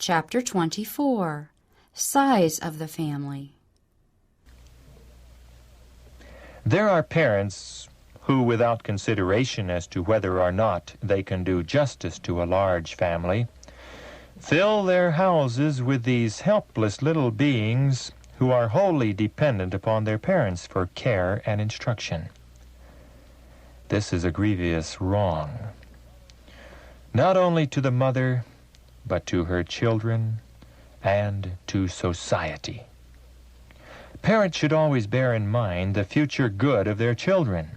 Chapter 24. Size of the Family. There are parents who, without consideration as to whether or not they can do justice to a large family, fill their houses with these helpless little beings who are wholly dependent upon their parents for care and instruction. This is a grievous wrong, not only to the mother, but to her children and to society. Parents should always bear in mind the future good of their children.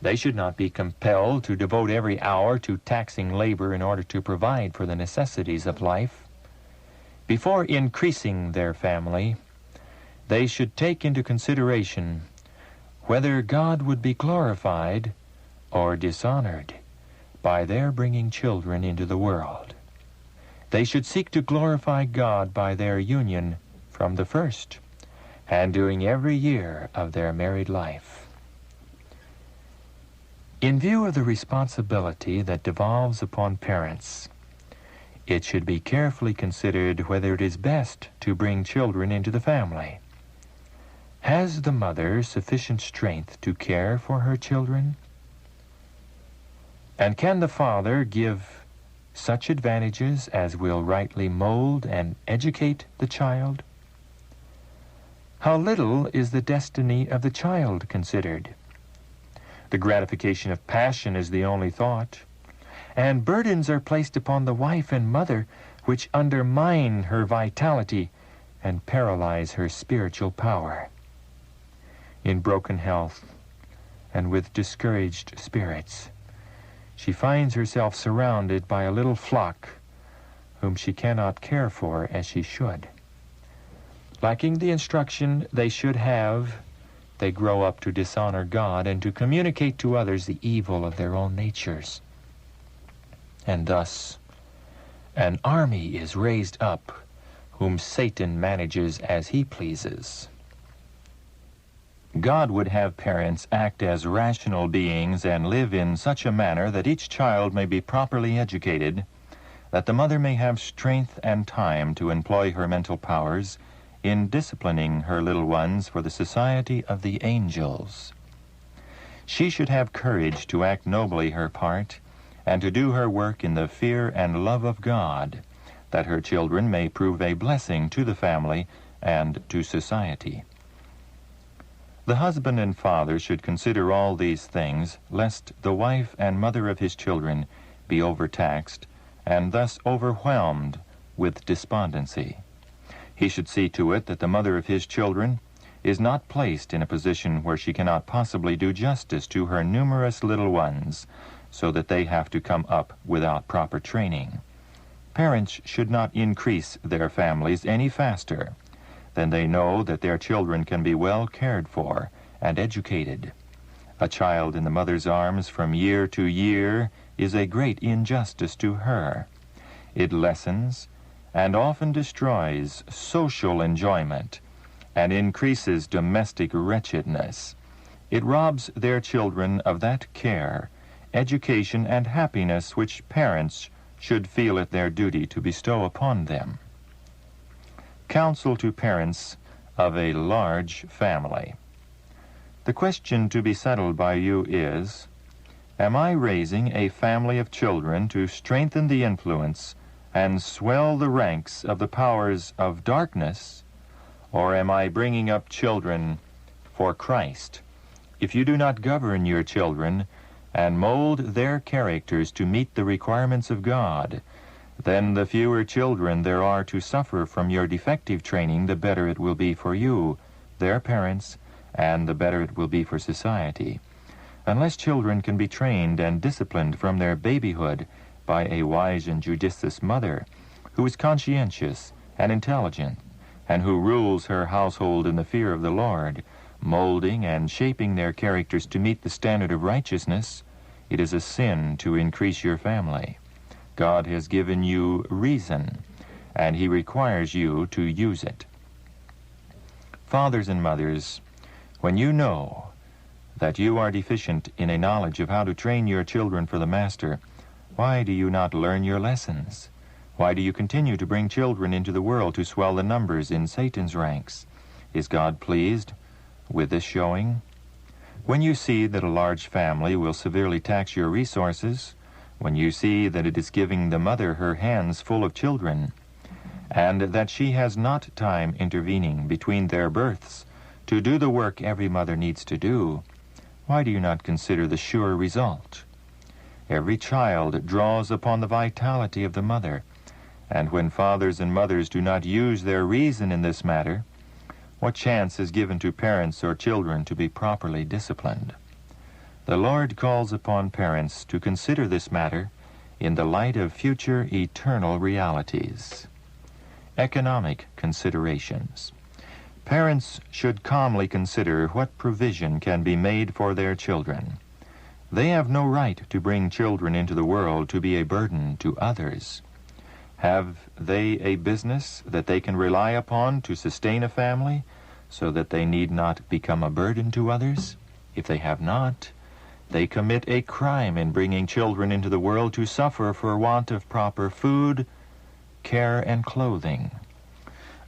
They should not be compelled to devote every hour to taxing labor in order to provide for the necessities of life. Before increasing their family, they should take into consideration whether God would be glorified or dishonored by their bringing children into the world. They should seek to glorify God by their union from the first, and during every year of their married life. In view of the responsibility that devolves upon parents, it should be carefully considered whether it is best to bring children into the family. Has the mother sufficient strength to care for her children? And can the father give such advantages as will rightly mold and educate the child? How little is the destiny of the child considered? The gratification of passion is the only thought, and burdens are placed upon the wife and mother which undermine her vitality and paralyze her spiritual power. In broken health and with discouraged spirits, she finds herself surrounded by a little flock whom she cannot care for as she should. Lacking the instruction they should have, they grow up to dishonor God and to communicate to others the evil of their own natures. And thus, an army is raised up whom Satan manages as he pleases. God would have parents act as rational beings and live in such a manner that each child may be properly educated, that the mother may have strength and time to employ her mental powers in disciplining her little ones for the society of the angels. She should have courage to act nobly her part and to do her work in the fear and love of God, that her children may prove a blessing to the family and to society. The husband and father should consider all these things, lest the wife and mother of his children be overtaxed and thus overwhelmed with despondency. He should see to it that the mother of his children is not placed in a position where she cannot possibly do justice to her numerous little ones, so that they have to come up without proper training. Parents should not increase their families any faster than they know that their children can be well cared for and educated. A child in the mother's arms from year to year is a great injustice to her. It lessens and often destroys social enjoyment and increases domestic wretchedness. It robs their children of that care, education, and happiness which parents should feel it their duty to bestow upon them. Counsel to parents of a large family. The question to be settled by you is, am I raising a family of children to strengthen the influence and swell the ranks of the powers of darkness, or am I bringing up children for Christ? If you do not govern your children and mold their characters to meet the requirements of God, then the fewer children there are to suffer from your defective training, the better it will be for you, their parents, and the better it will be for society. Unless children can be trained and disciplined from their babyhood by a wise and judicious mother, who is conscientious and intelligent, and who rules her household in the fear of the Lord, molding and shaping their characters to meet the standard of righteousness, it is a sin to increase your family. God has given you reason, and he requires you to use it. Fathers and mothers, when you know that you are deficient in a knowledge of how to train your children for the master, why do you not learn your lessons? Why do you continue to bring children into the world to swell the numbers in Satan's ranks? Is God pleased with this showing? When you see that a large family will severely tax your resources, when you see that it is giving the mother her hands full of children, and that she has not time intervening between their births to do the work every mother needs to do, why do you not consider the sure result? Every child draws upon the vitality of the mother, and when fathers and mothers do not use their reason in this matter, what chance is given to parents or children to be properly disciplined? The Lord calls upon parents to consider this matter in the light of future eternal realities. Economic considerations. Parents should calmly consider what provision can be made for their children. They have no right to bring children into the world to be a burden to others. Have they a business that they can rely upon to sustain a family so that they need not become a burden to others? If they have not, they commit a crime in bringing children into the world to suffer for want of proper food, care, and clothing.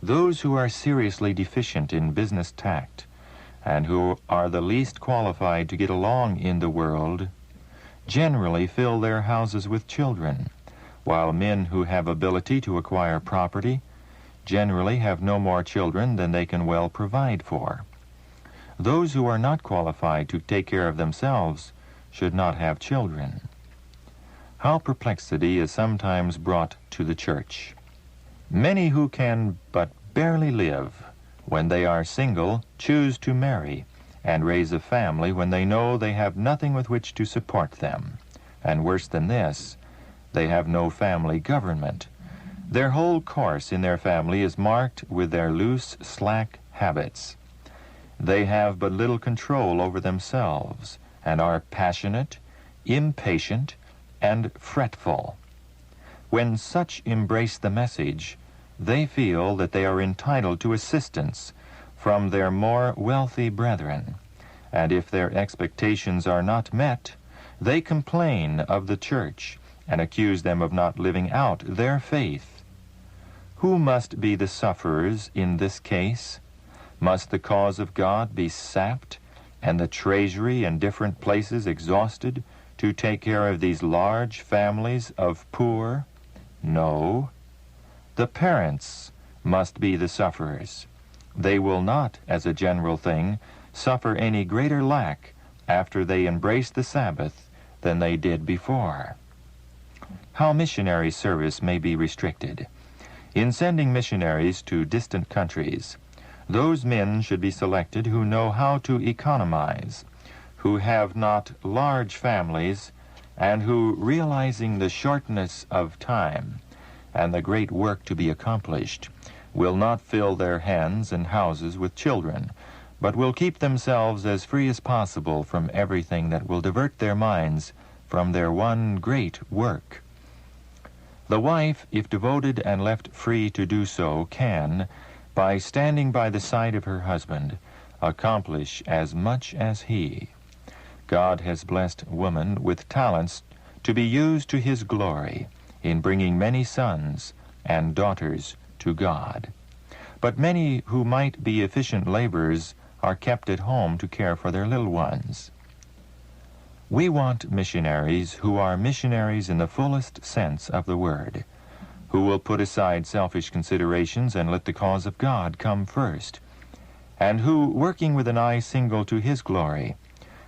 Those who are seriously deficient in business tact and who are the least qualified to get along in the world generally fill their houses with children, while men who have ability to acquire property generally have no more children than they can well provide for. Those who are not qualified to take care of themselves should not have children. How perplexity is sometimes brought to the church. Many who can but barely live when they are single choose to marry and raise a family when they know they have nothing with which to support them. And worse than this, they have no family government. Their whole course in their family is marked with their loose, slack habits. They have but little control over themselves and are passionate, impatient, and fretful. When such embrace the message, they feel that they are entitled to assistance from their more wealthy brethren, and if their expectations are not met, they complain of the church and accuse them of not living out their faith. Who must be the sufferers in this case? Must the cause of God be sapped and the treasury in different places exhausted to take care of these large families of poor? No. The parents must be the sufferers. They will not, as a general thing, suffer any greater lack after they embrace the Sabbath than they did before. How missionary service may be restricted. In sending missionaries to distant countries, those men should be selected who know how to economize, who have not large families, and who, realizing the shortness of time and the great work to be accomplished, will not fill their hands and houses with children, but will keep themselves as free as possible from everything that will divert their minds from their one great work. The wife, if devoted and left free to do so, can, by standing by the side of her husband, accomplish as much as he. God has blessed woman with talents to be used to his glory in bringing many sons and daughters to God. But many who might be efficient laborers are kept at home to care for their little ones. We want missionaries who are missionaries in the fullest sense of the word, who will put aside selfish considerations and let the cause of God come first, and who, working with an eye single to his glory,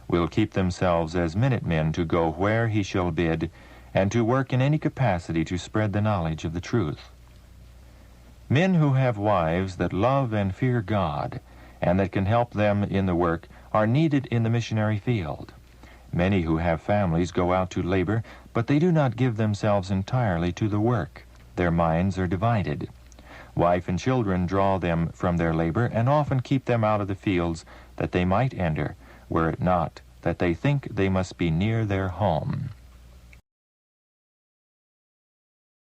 will keep themselves as minutemen to go where he shall bid, and to work in any capacity to spread the knowledge of the truth. Men who have wives that love and fear God, and that can help them in the work, are needed in the missionary field. Many who have families go out to labor, but they do not give themselves entirely to the work. Their minds are divided. Wife and children draw them from their labor and often keep them out of the fields that they might enter, were it not that they think they must be near their home.